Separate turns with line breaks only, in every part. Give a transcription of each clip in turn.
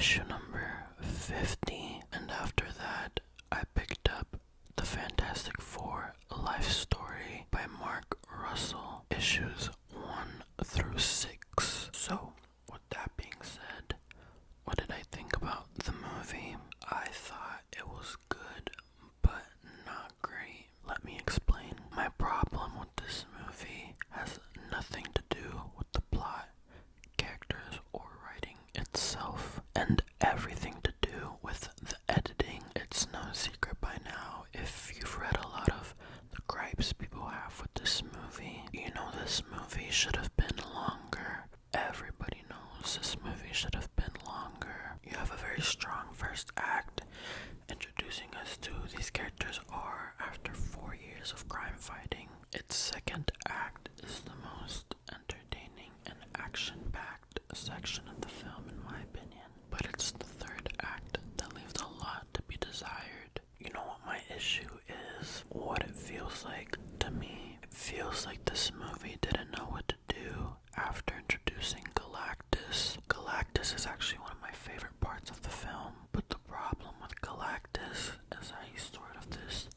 issue number 50, and after that, I picked up the Fantastic Four Life Story by Mark Russell, issues 1 through 6. So, with that being said, what did I think about the movie? I thought it was good, but not great. Let me explain. My problem with this movie has nothing to do with the plot, characters, or writing itself, and everything to do with the editing. It's no secret by now, if you've read a lot of the gripes people have with this movie, you know this movie should have been longer. Everybody knows this movie should have been longer. You have a very strong first act introducing us to who these characters are after 4 years of crime fighting. Its second act is the most entertaining and action-packed section of the film in my opinion. But it's the third act that leaves a lot to be desired. You know what my issue is? What it feels like to me. It feels like this movie didn't know what to do after introducing Galactus. Galactus is actually one of my favorite parts of the film, but the problem with Galactus is that he's sort of this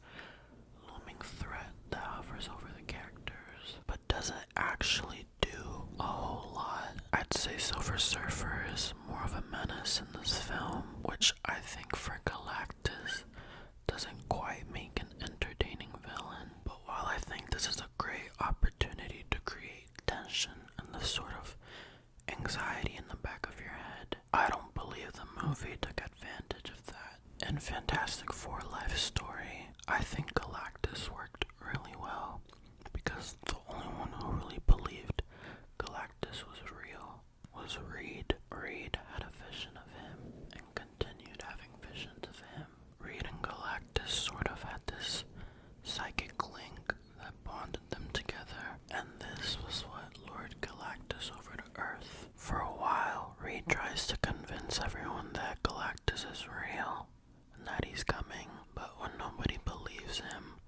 looming threat that hovers over the characters, but doesn't actually do a whole lot. I'd say Silver Surfer is more of a menace in this film, which I think for Galactus doesn't quite make an entertaining villain. But while I think this is a great opportunity to create tension and the sort of anxiety in the back of your head, I don't believe the movie took advantage of that. In Fantastic Four Life Story, I think Galactus worked really well, because the only one who really believed Galactus was real was Reed. Reed had a vision of him and continued having visions of him. Reed and Galactus sort of had this psychic link that bonded them together, and this was what lured Galactus over to Earth. For a while, Reed tries to convince everyone that Galactus is real and that he's coming, but when nobody believes him,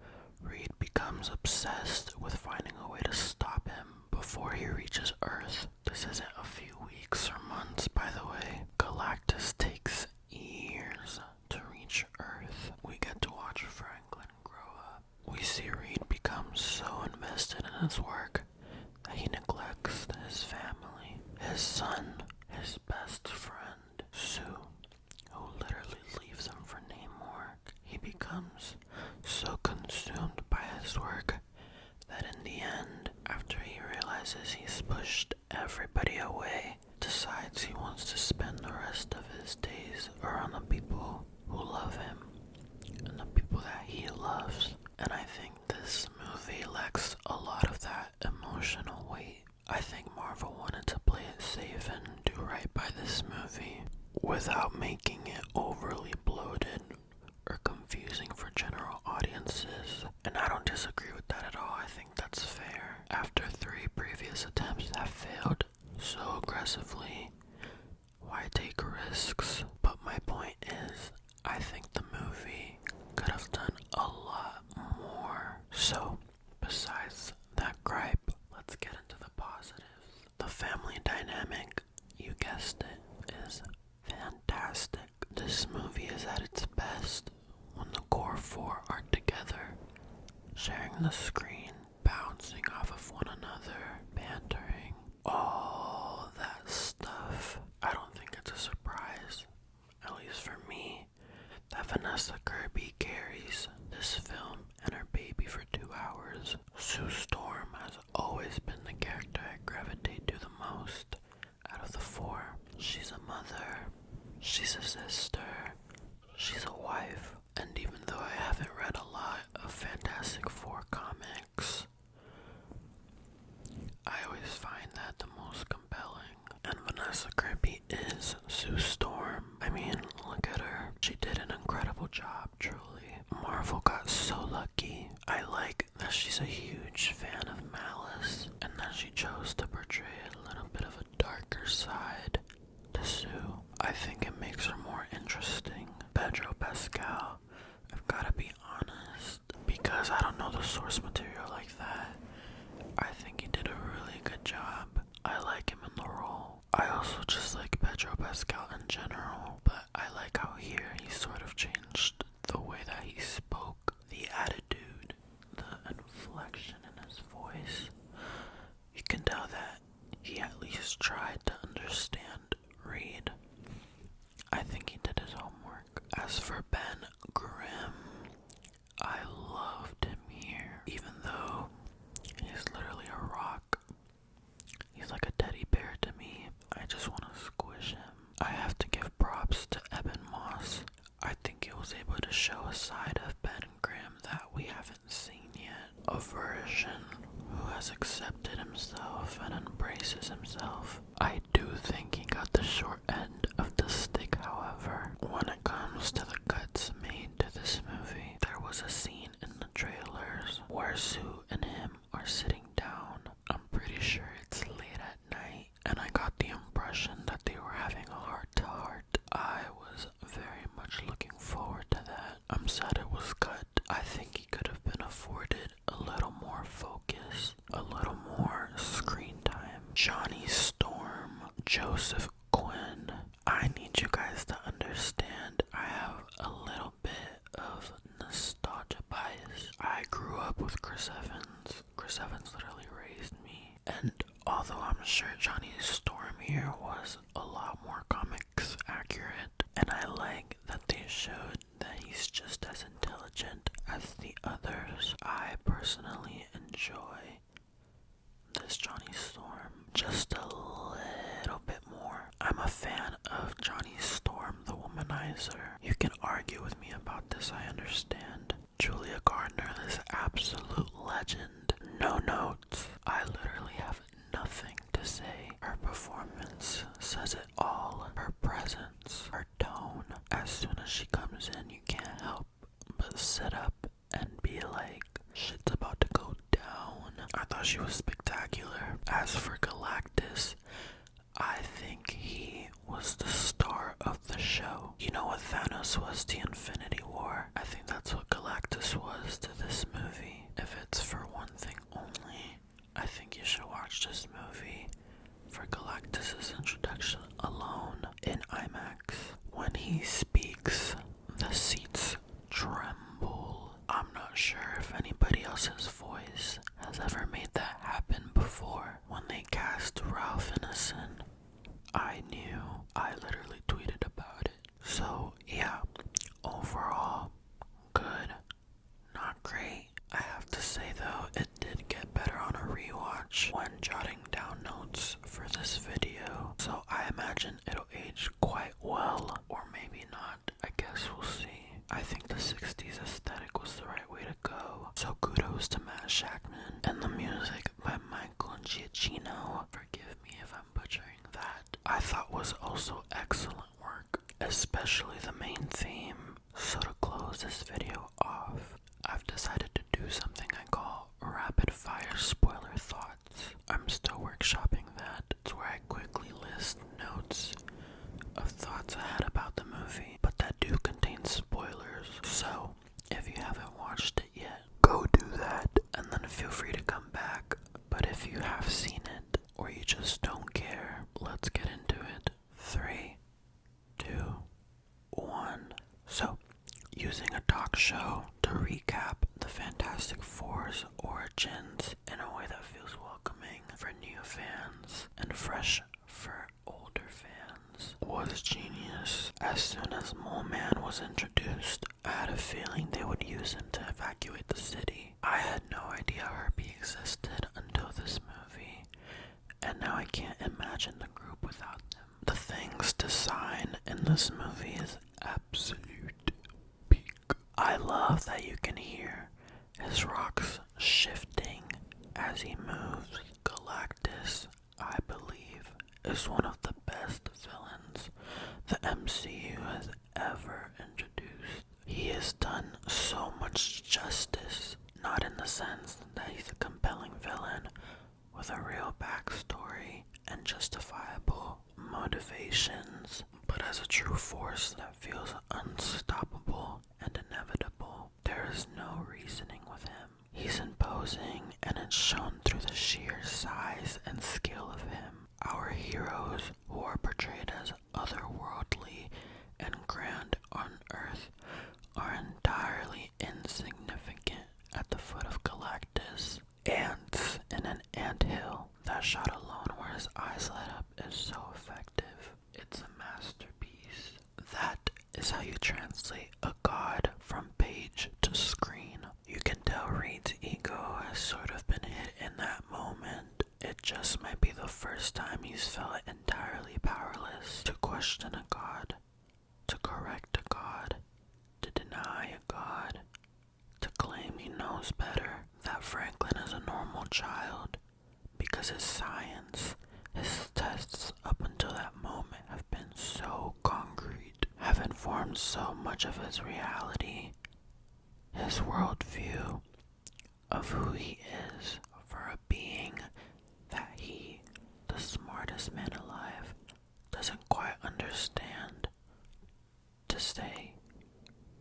Reed becomes obsessed with finding a way to stop him before he reaches Earth. This isn't a few weeks or months, by the way. Galactus takes years to reach Earth. We get to watch Franklin grow up. We see Reed become so invested in his work that he neglects his family, his son, his best friend, Sue, who literally leaves him for Namor. He becomes so consumed by his work that in the end, after he realizes he's pushed everybody away, decides he wants to spend the rest of his days around the people who love him and the people that he loves. And I think this movie lacks a lot of that emotional weight. I think Marvel wanted to play it safe and do right by this movie without making it overly bloated or confusing for general audiences. And I don't disagree with that at all. I think that's fair. After 3 previous attempts have failed so aggressively, why take risks? But my point is, I think the movie could have done a lot more. So, besides that gripe, let's get into the positives. The family dynamic, you guessed it, is fantastic. This movie is at its best when the core 4 are together, sharing the screen, bouncing off of one another, bantering, all that stuff. I don't think it's a surprise, at least for me, that Vanessa Kirby carries this film and her baby for 2 hours. Sue Storm has always been the character I gravitate to the most out of the 4. She's a mother, she's a sister, she's a wife, and even though I haven't read a lot of Fantastic Four comics, I always find that the most compelling. And Vanessa Kirby is Sue Storm. I mean, look at her. She did an incredible job, truly. Marvel got so lucky. I like that she's a huge fan of Malice, and that she chose to portray a little bit of a darker side to Sue. I think it makes her more interesting. Pedro Pascal, I've gotta be honest, because I don't know the source material like that, I think he did a really good job. I like him in the role. I also just like Pedro Pascal in general. I think he did his homework. As for Ben Grimm, I loved him here, even though he's literally a rock. He's like a teddy bear to me. I just want to squish him. I have to give props to Eben Moss. I think he was able to show a side of Ben Grimm that we haven't seen yet. A version who has accepted himself and embraces himself. I do think he got the short end of the stick, however. When it comes to the cuts made to this movie, there was a scene in the trailers where Sue and him are sitting down. I'm pretty sure it's late at night, and I got the impression that they were having a heart-to-heart. I was very much looking forward to that. I'm sad it was cut. I think he could have been afforded a little more focus, a little more screen time. Johnny Storm, Joseph Quinn. I need you guys to understand I have a little bit of nostalgia bias. I grew up with Chris Evans. Chris Evans literally raised me. And although I'm sure Johnny Storm here was a lot more comics accurate, and I like that they showed that he's just as intelligent as the others, I personally enjoy this Johnny Storm just a little bit more. I'm a fan of Johnny Storm, the Womanizer. You can argue with me about this, I understand. Julia Gardner, this absolute legend. No notes. I literally have nothing to say. Her performance says it all. Her presence, her tone. As soon as she comes in, you can't help but sit up and be like, shit's about to go down. I thought she was spectacular. As for Galactus, I think he was the star of the show. You know what Thanos was to Infinity War? I think that's what Galactus was to this movie. If it's for one thing only, I think you should watch this movie for Galactus's introduction alone in IMAX. When he speaks, the seats tremble. I'm not sure if anybody else's voice has ever made that happen before. When they cast Ralph Ineson, I knew. I literally tweeted about it. So yeah, overall, good, not great. I have to say though, it did get better on a rewatch when jotting down notes for this video. So I imagine it'll age quite well, or maybe not. I guess we'll see. I think the 60s aesthetic was the right way to go. So kudos to Matt Shackman, and the music by Michael Giacchino. Forgive me if I'm butchering that. I thought was also excellent work, especially the main theme. So to close this video off, I've decided to do something I call rapid fire spoiler thoughts. I'm still workshopping that. It's where I quickly list notes of thoughts I had about the movie, but that do contain spoilers. So if you haven't watched it yet, go do that, and then feel free to come back. But if you have seen it, or you just don't care, let's get into it. 3, 2, 1. So, using a talk show to recap the Fantastic Four's origins in a way that feels welcoming for new fans and fresh for older fans was genius. As soon as Mole Man was introduced, I had a feeling they would use him to evacuate the city. I had no idea Herbie existed until this movie, and now I can't imagine the group without them. The Thing's design in this movie is absolute peak. I love that you can hear his rocks shifting as he moves. Galactus, I believe, is one of the best villains the MCU has ever introduced. He has done so much justice, not in the sense that he's a compelling villain with a real backstory and justifiable motivations, but as a true force that feels unstoppable and inevitable. There is no reasoning with him. He's imposing, and it's shown through the sheer size and scale of him. Our heroes, who are portrayed as otherworldly and grand on Earth, are entirely insignificant at the foot of Galactus. Ants in an anthill. That shot alone where his eyes light up is so effective. It's a masterpiece. is how you translate a god from page to screen. You can tell Reed's ego has sort of been hit in that moment. It just might be the first time he's felt entirely powerless to question a god, to correct a god, to deny a god, to claim he knows better, that Franklin is a normal child, because his science, his tests up until that moment have been so concrete, have informed so much of his reality, his worldview, of who he is for a being that he, the smartest man alive, doesn't quite understand. To say,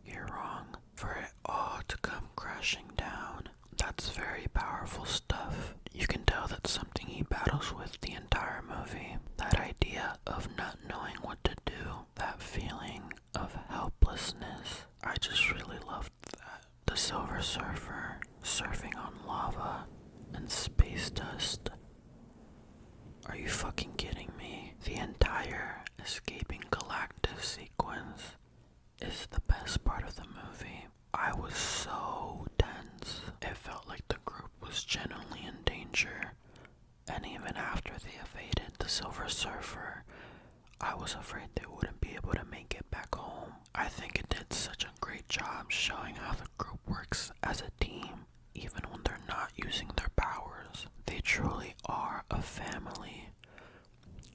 you're wrong, for it all to come crashing down, that's very powerful stuff. You can tell that's something he battles with the entire movie. That idea of not knowing what to do, that feeling of helplessness. I just really loved that. The Silver Surfer surfing on lava and space dust. Are you fucking kidding me? The entire escaping Galactus sequence is the best part of the movie. I was so tense. It felt like the group was genuinely in danger. And even after they evaded the Silver Surfer, I was afraid they wouldn't be able to make it back home. I think it did such a great job showing how the group works as a team, even when they're not using their powers. They truly are a family.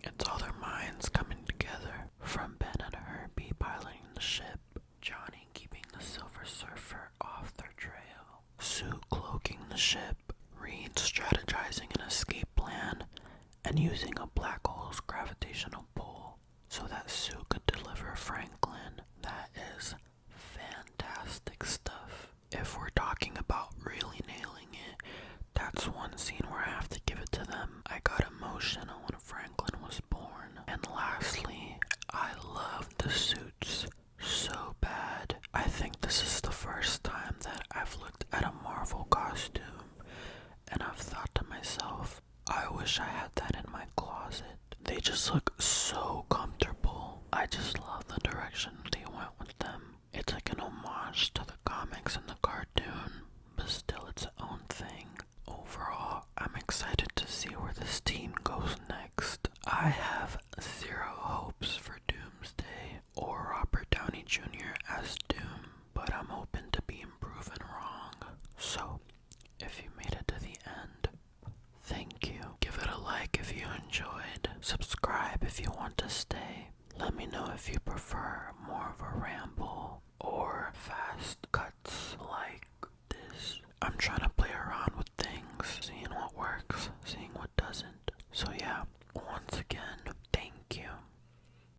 It's all their minds coming together, from Ben and Herbie piloting the ship, Johnny keeping the Silver Surfer off their trail, Sue cloaking the ship, Reed strategizing an escape plan, and using a black hole's gravitational pull so that Sue could deliver Franklin. That is fantastic stuff. If we're talking about really nailing it, that's one scene where I have to give it to them. I got emotional when Franklin was born. And lastly, I love the suits so bad. I think this is the first time that I've looked at a Marvel costume and I've thought to myself, I wish I had that in my closet. They just look so comfortable. I just love the direction